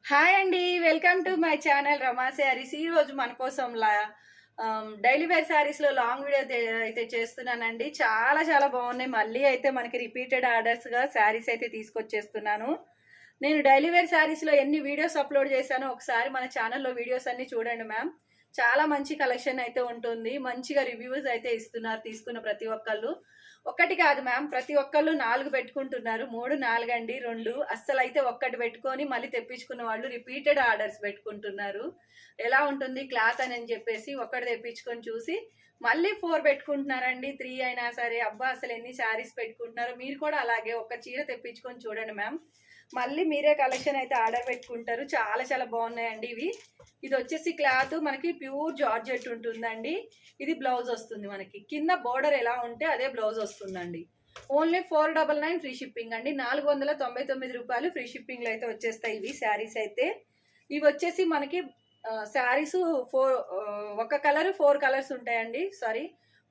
Hi అండి, welcome to my channel రమా శారీస్. ఈ రోజు మన కోసం డైలీ వేర్ శారీస్ లో లాంగ్ వీడియో అయితే చేస్తున్నానండి. చాలా చాలా బాగున్నాయి. మళ్ళీ అయితే మనకి రిపీటెడ్ ఆర్డర్స్ గా శారీస్ అయితే తీసుకొచ్చేస్తున్నాను. నేను డైలీ వేర్ శారీస్ లో ఎన్ని వీడియోస్ అప్లోడ్ చేశానో ఒకసారి మన ఛానల్లో వీడియోస్ అన్ని చూడండి మ్యామ్. చాలా మంచి కలెక్షన్ అయితే ఉంటుంది. మంచిగా రివ్యూస్ అయితే ఇస్తున్నారు తీసుకున్న ప్రతి ఒక్కళ్ళు. ఒక్కటి కాదు మ్యామ్, ప్రతి ఒక్కళ్ళు 4 పెట్టుకుంటున్నారు. 3, 4 అండి, 2 అస్సలు అయితే ఒక్కటి పెట్టుకొని మళ్ళీ తెప్పించుకున్న వాళ్ళు రిపీటెడ్ ఆర్డర్స్ పెట్టుకుంటున్నారు. ఎలా ఉంటుంది క్లాత్ అని చెప్పేసి ఒక్కటి తెప్పించుకొని చూసి మళ్ళీ 4 పెట్టుకుంటున్నారండి. 3 అయినా సరే, అబ్బా అసలు ఎన్ని శారీస్ పెట్టుకుంటున్నారు. మీరు కూడా అలాగే ఒక చీర తెప్పించుకొని చూడండి మ్యామ్. మళ్ళీ మీరే కలెక్షన్ అయితే ఆర్డర్ పెట్టుకుంటారు. చాలా చాలా బాగున్నాయండి ఇవి. ఇది వచ్చేసి క్లాత్ మనకి ప్యూర్ జార్జెట్ ఉంటుందండి. ఇది బ్లౌజ్ వస్తుంది. మనకి కింద బోర్డర్ ఎలా ఉంటే అదే బ్లౌజ్ వస్తుందండి. ఓన్లీ 499 ఫ్రీ షిప్పింగ్ అండి. 499 రూపాయలు ఫ్రీ షిప్పింగ్ లో అయితే వచ్చేస్తాయి ఇవి శారీస్ అయితే. ఇవి వచ్చేసి మనకి శారీస్ ఒక కలర్ 4 కలర్స్ ఉంటాయండి. సారీ,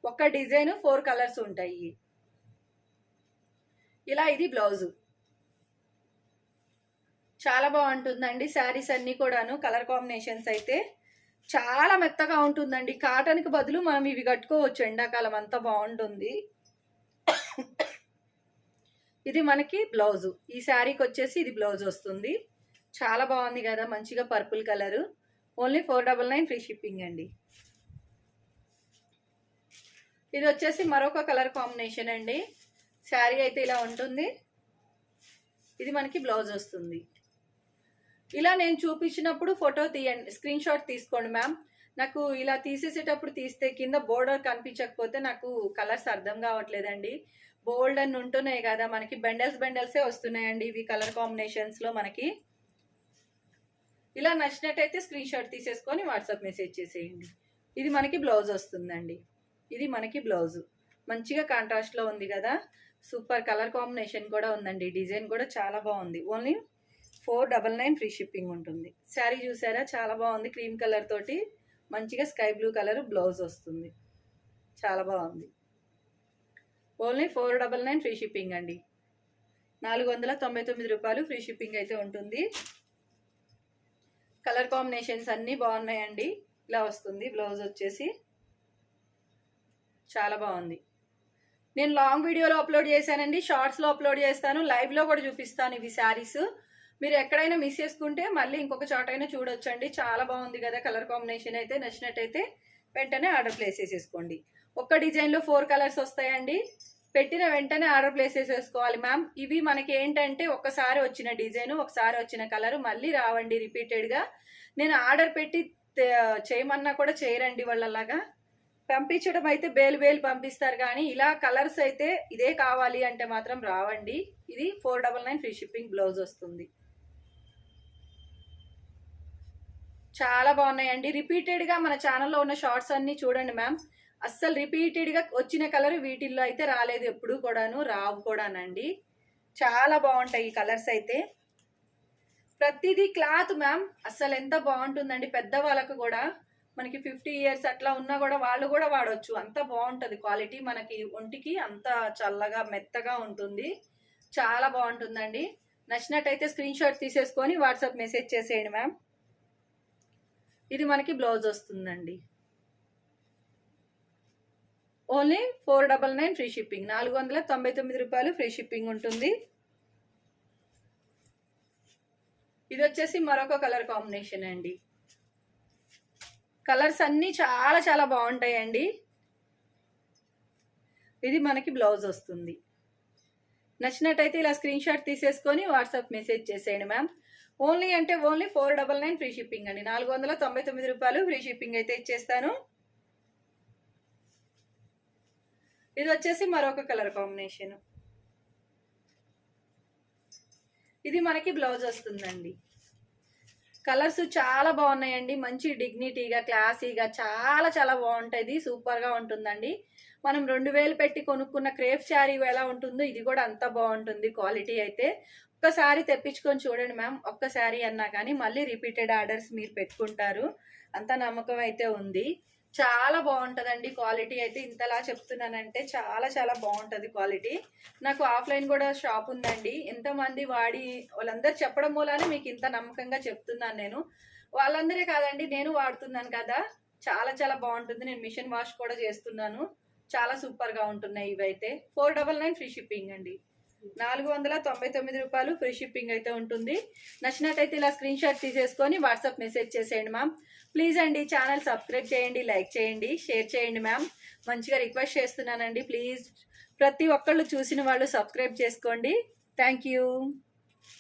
ఒక డిజైన్ 4 కలర్స్ ఉంటాయి. ఇలా ఇది బ్లౌజ్. చాలా బాగుంటుందండి శారీస్ అన్ని కూడాను. కలర్ కాంబినేషన్స్ అయితే చాలా మెత్తగా ఉంటుందండి. కాటన్ కి బదులు మనం ఇవి కట్టుకోవచ్చు ఎండాకాలం, అంతా బాగుంటుంది. ఇది మనకి బ్లౌజ్. ఈ శారీకి వచ్చేసి ఇది బ్లౌజ్ వస్తుంది. చాలా బాగుంది కదా, మంచిగా purple colour. Only 499 free shipping అండి. ఇది వచ్చేసి మరొక కలర్ కాంబినేషన్ అండి. శారీ అయితే ఇలా ఉంటుంది. ఇది మనకి బ్లౌజ్ వస్తుంది. ఇలా నేను చూపించినప్పుడు ఫోటో తీయండి, స్క్రీన్ షాట్ తీసుకోండి మ్యామ్. నాకు ఇలా తీసేసేటప్పుడు తీస్తే కింద బోర్డర్ కనిపించకపోతే నాకు కలర్స్ అర్థం కావట్లేదండి. బోల్డ్ అని ఉంటున్నాయి కదా మనకి, బెండల్సే వస్తున్నాయండి ఇవి కలర్ కాంబినేషన్స్ లో మనకి. ఇలా నచ్చినట్టయితే స్క్రీన్ షాట్ తీసేసుకొని వాట్సాప్ మెసేజ్ చేసేయండి. ఇది మనకి బ్లౌజ్ వస్తుందండి. ఇది మనకి బ్లౌజ్ మంచిగా కాంట్రాస్ట్ లో ఉంది కదా, సూపర్ కలర్ కాంబినేషన్ కూడా ఉందండి. డిజైన్ కూడా చాలా బాగుంది. ఓన్లీ 499 ఫ్రీ షిప్పింగ్ ఉంటుంది. శారీ చూసారా, చాలా బాగుంది. క్రీమ్ కలర్ తోటి మంచిగా స్కై బ్లూ కలర్ బ్లౌజ్ వస్తుంది. చాలా బాగుంది. ఓన్లీ 499 ఫ్రీ షిప్పింగ్ అండి. 499 రూపాయలు ఫ్రీ షిప్పింగ్ అయితే ఉంటుంది. కలర్ కాంబినేషన్స్ అన్నీ బాగున్నాయండి. ఇలా వస్తుంది బ్లౌజ్ వచ్చేసి. చాలా బాగుంది. నేను లాంగ్ వీడియోలో అప్లోడ్ చేశానండి, షార్ట్స్లో అప్లోడ్ చేస్తాను, లైవ్లో కూడా చూపిస్తాను ఇవి శారీస్. మీరు ఎక్కడైనా మిస్ చేసుకుంటే మళ్ళీ ఇంకొక చోట అయినా చూడొచ్చండి. చాలా బాగుంది కదా కలర్ కాంబినేషన్ అయితే. నచ్చినట్టయితే వెంటనే ఆర్డర్ ప్లేస్ చేసేసుకోండి. ఒక్క డిజైన్లో 4 కలర్స్ వస్తాయండి. పెట్టిన వెంటనే ఆర్డర్ ప్లేస్ చేసేసుకోవాలి మ్యామ్. ఇవి మనకి ఏంటంటే ఒకసారి వచ్చిన డిజైన్, ఒకసారి వచ్చిన కలర్ మళ్ళీ రావండి రిపీటెడ్గా. నేను ఆర్డర్ పెట్టి చేయమన్నా కూడా చేయరండి వాళ్ళలాగా. పంపించడం అయితే బేలు పంపిస్తారు, కానీ ఇలా కలర్స్ అయితే ఇదే కావాలి అంటే మాత్రం రావండి. ఇది 499 ఫ్రీ షిప్పింగ్ బ్లౌజ్ వస్తుంది. చాలా బాగున్నాయండి. రిపీటెడ్గా మన ఛానల్లో ఉన్న షార్ట్స్ అన్ని చూడండి మ్యామ్. అస్సలు రిపీటెడ్గా వచ్చిన కలర్ వీటిల్లో అయితే రాలేదు, ఎప్పుడు కూడాను రావు కూడానండి. చాలా బాగుంటాయి ఈ కలర్స్ అయితే. ప్రతిదీ క్లాత్ మ్యామ్ అస్సలు ఎంత బాగుంటుందండి. పెద్దవాళ్ళకు కూడా, మనకి 50 ఇయర్స్ అట్లా ఉన్నా కూడా వాళ్ళు కూడా వాడవచ్చు. అంత బాగుంటుంది క్వాలిటీ. మనకి ఒంటికి అంత చల్లగా మెత్తగా ఉంటుంది. చాలా బాగుంటుందండి. నచ్చినట్టయితే స్క్రీన్ షాట్ తీసేసుకొని వాట్సాప్ మెసేజ్ చేసేయండి మ్యామ్. ఇది మనకి బ్లౌజ్ వస్తుందండి. Only 499 free shipping. 499 రూపాయలు ఫ్రీ షిప్పింగ్ ఉంటుంది. ఇది వచ్చేసి మరొక కలర్ కాంబినేషన్ అండి. కలర్స్ అన్నీ చాలా చాలా బాగుంటాయండి. ఇది మనకి బ్లౌజ్ వస్తుంది. నచ్చినట్టయితే ఇలా స్క్రీన్ షాట్ తీసేసుకొని వాట్సాప్ మెసేజ్ చేసేయండి మ్యామ్. ఓన్లీ అంటే ఓన్లీ 499 ఫ్రీ షిప్పింగ్ అండి. 499 రూపాయలు ఫ్రీ షిప్పింగ్ అయితే ఇచ్చేస్తాను. ఇది వచ్చేసి మరొక కలర్ కాంబినేషన్. ఇది మనకి బ్లౌజ్ వస్తుందండి. కలర్స్ చాలా బాగున్నాయండి. మంచి డిగ్నిటీగా, క్లాసీగా చాలా చాలా బాగుంటుంది. సూపర్గా ఉంటుందండి. మనం 2000 పెట్టి కొనుక్కున్న క్రేప్ శారీ ఎలా ఉంటుందో ఇది కూడా అంత బాగుంటుంది క్వాలిటీ అయితే. ఒక్కసారి తెప్పించుకొని చూడండి మ్యామ్. ఒక్కసారి అన్నా కానీ మళ్ళీ రిపీటెడ్ ఆర్డర్స్ మీరు పెట్టుకుంటారు, అంత నమ్మకం అయితే ఉంది. చాలా బాగుంటుందండి క్వాలిటీ అయితే. ఇంతలా చెప్తున్నానంటే చాలా చాలా బాగుంటుంది క్వాలిటీ. నాకు ఆఫ్లైన్ కూడా షాప్ ఉందండి. ఎంతమంది వాడి వాళ్ళందరూ చెప్పడం మూలానే మీకు ఇంత నమ్మకంగా చెప్తున్నాను నేను. వాళ్ళందరే కాదండి, నేను వాడుతున్నాను కదా, చాలా చాలా బాగుంటుంది. నేను మిషన్ వాష్ కూడా చేస్తున్నాను. చాలా సూపర్గా ఉంటున్నాయి ఇవైతే. 499 ఫ్రీ షిప్పింగ్ అండి. 499 రూపాయలు ఫ్రీ షిప్పింగ్ అయితే ఉంటుంది. నచ్చినట్టయితే ఇలా స్క్రీన్ షాట్ తీసేసుకొని వాట్సాప్ మెసేజ్ చేసేయండి మ్యామ్. ప్లీజ్ అండి ఛానల్ సబ్స్క్రైబ్ చేయండి, లైక్ చేయండి, షేర్ చేయండి మ్యామ్. మంచిగా రిక్వెస్ట్ చేస్తున్నానండి. ప్లీజ్ ప్రతి ఒక్కళ్ళు చూసిన వాళ్ళు సబ్స్క్రైబ్ చేసుకోండి. Thank you.